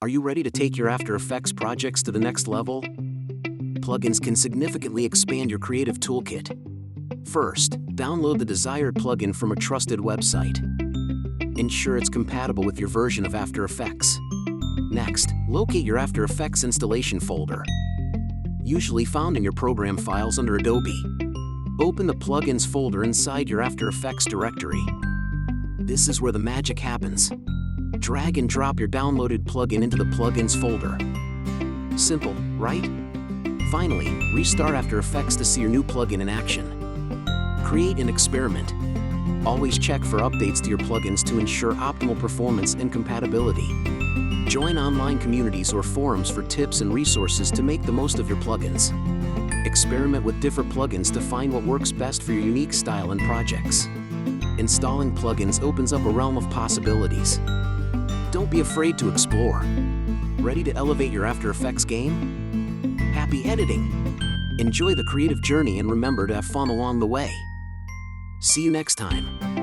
Are you ready to take your After Effects projects to the next level? Plugins can significantly expand your creative toolkit. First, download the desired plugin from a trusted website. Ensure it's compatible with your version of After Effects. Next, locate your After Effects installation folder, usually found in your program files under Adobe. Open the Plugins folder inside your After Effects directory. This is where the magic happens. Drag and drop your downloaded plugin into the Plugins folder. Simple, right? Finally, restart After Effects to see your new plugin in action. Create an experiment. Always check for updates to your plugins to ensure optimal performance and compatibility. Join online communities or forums for tips and resources to make the most of your plugins. Experiment with different plugins to find what works best for your unique style and projects. Installing plugins opens up a realm of possibilities. Don't be afraid to explore. Ready to elevate your After Effects game? Happy editing! Enjoy the creative journey and remember to have fun along the way. See you next time.